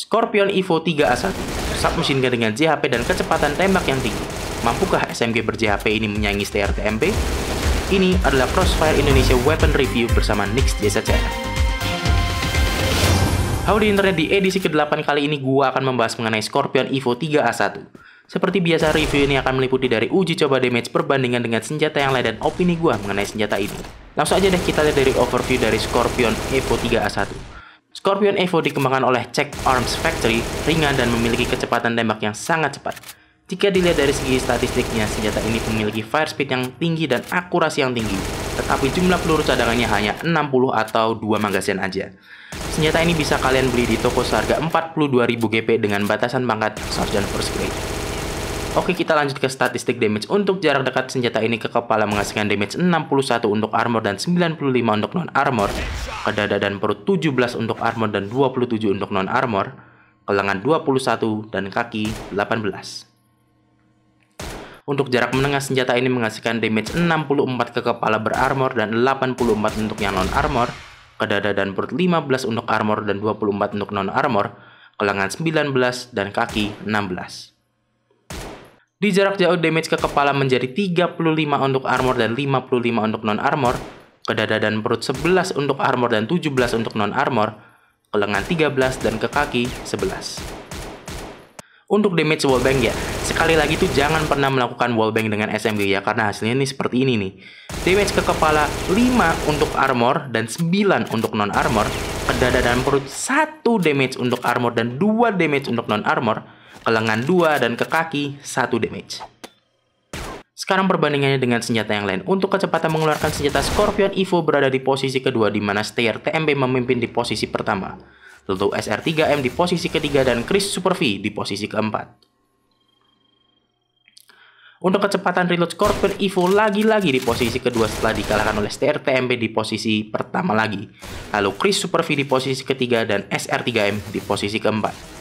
Scorpion Evo 3A1, submachine gun dengan JHP dan kecepatan tembak yang tinggi. Mampukah SMG ber-JHP ini menyaingi STR-TMP? Ini adalah Crossfire Indonesia Weapon Review bersama Nix JSCF. Howdy internet, di edisi ke-8 kali ini gua akan membahas mengenai Scorpion Evo 3A1. Seperti biasa, review ini akan meliputi dari uji coba damage perbandingan dengan senjata yang lain dan opini gua mengenai senjata ini. Langsung aja deh kita lihat dari overview dari Scorpion Evo 3A1. Scorpion Evo dikembangkan oleh Czech Arms Factory, ringan dan memiliki kecepatan tembak yang sangat cepat. Jika dilihat dari segi statistiknya, senjata ini memiliki fire speed yang tinggi dan akurasi yang tinggi, tetapi jumlah peluru cadangannya hanya 60 atau 2 magasin aja. Senjata ini bisa kalian beli di toko seharga 42.000 GP dengan batasan pangkat Sergeant First Grade. Oke, kita lanjut ke statistik damage. Untuk jarak dekat, senjata ini ke kepala menghasilkan damage 61 untuk armor dan 95 untuk non-armor, ke dada dan perut 17 untuk armor dan 27 untuk non-armor, ke lengan 21 dan kaki 18. Untuk jarak menengah, senjata ini menghasilkan damage 64 ke kepala berarmor dan 84 untuk yang non-armor, ke dada dan perut 15 untuk armor dan 24 untuk non-armor, ke lengan 19 dan kaki 16. Di jarak jauh, damage ke kepala menjadi 35 untuk armor dan 55 untuk non-armor, ke dada dan perut 11 untuk armor dan 17 untuk non-armor, ke lengan 13 dan ke kaki 11. Untuk damage wallbang ya, sekali lagi tuh jangan pernah melakukan wallbang dengan SMG ya, karena hasilnya ini seperti ini nih. Damage ke kepala 5 untuk armor dan 9 untuk non-armor, ke dada dan perut 1 damage untuk armor dan 2 damage untuk non-armor, ke lengan 2 dan ke kaki 1 damage. Sekarang perbandingannya dengan senjata yang lain. Untuk kecepatan mengeluarkan senjata, Scorpion Evo berada di posisi kedua, di mana STR-TMP memimpin di posisi pertama. Lalu SR3M di posisi ketiga dan Chris Super V di posisi keempat. Untuk kecepatan reload, Scorpion Evo lagi-lagi di posisi kedua setelah dikalahkan oleh STR-TMP di posisi pertama lagi. Lalu Chris Super V di posisi ketiga dan SR3M di posisi keempat.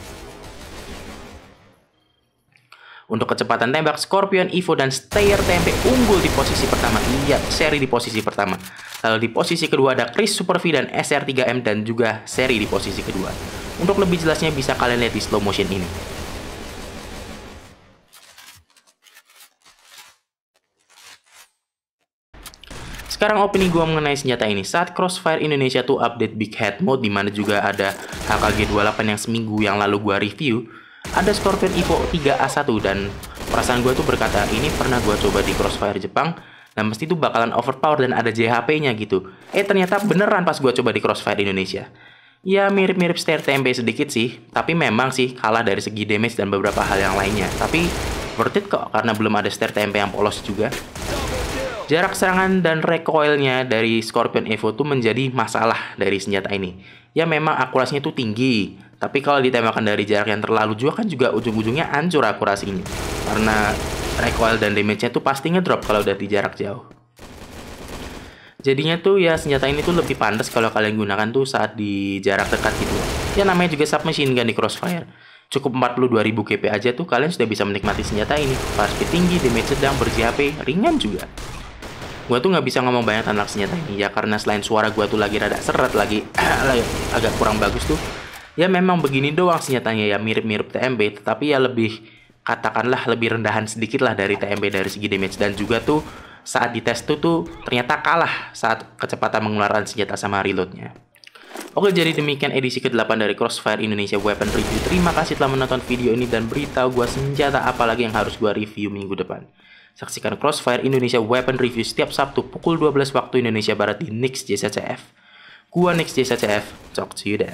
Untuk kecepatan tembak, Scorpion Evo dan STR-TMP unggul di posisi pertama. Iya, seri di posisi pertama. Lalu di posisi kedua ada Chris Super V dan SR3M dan juga seri di posisi kedua. Untuk lebih jelasnya bisa kalian lihat di slow motion ini. Sekarang opini gue mengenai senjata ini. Saat Crossfire Indonesia tuh update Big Head Mode, dimana juga ada HKG28 yang seminggu yang lalu gue review, ada Scorpion Evo 3A1 dan perasaan gue tuh berkata, ini pernah gue coba di Crossfire Jepang dan mesti tuh bakalan overpower dan ada JHP-nya gitu. Ternyata beneran pas gue coba di Crossfire Indonesia. Ya mirip-mirip STR-TMP sedikit sih, tapi memang sih kalah dari segi damage dan beberapa hal yang lainnya. Tapi worth it kok, karena belum ada STR-TMP yang polos juga. Jarak serangan dan recoilnya dari Scorpion Evo tuh menjadi masalah dari senjata ini. Ya memang akurasinya tuh tinggi, tapi kalau ditembakkan dari jarak yang terlalu jauh kan juga ujung-ujungnya hancur akurasinya. Karena recoil dan damage-nya tuh pasti ngedrop kalau udah di jarak jauh. Jadinya tuh ya senjata ini tuh lebih pantas kalau kalian gunakan tuh saat di jarak dekat gitu. Ya namanya juga submachine gun di Crossfire. Cukup 42.000 GP aja tuh kalian sudah bisa menikmati senjata ini. Fire speed tinggi, damage sedang, ber-JHP, ringan juga. Gue tuh nggak bisa ngomong banyak tentang senjata ini ya, karena selain suara gue tuh lagi rada seret, lagi agak kurang bagus tuh. Ya memang begini doang senjatanya, ya mirip-mirip TMP, tetapi ya lebih, katakanlah lebih rendahan sedikit lah dari TMP dari segi damage. Dan juga tuh saat dites tuh ternyata kalah saat kecepatan mengeluarkan senjata sama reloadnya. Oke, jadi demikian edisi ke-8 dari Crossfire Indonesia Weapon Review. Terima kasih telah menonton video ini dan beritahu gue senjata apa lagi yang harus gue review minggu depan. Saksikan Crossfire Indonesia Weapon Review setiap Sabtu pukul 12 waktu Indonesia Barat di Nix JSCF. Gua Nix JSCF, talk to you then.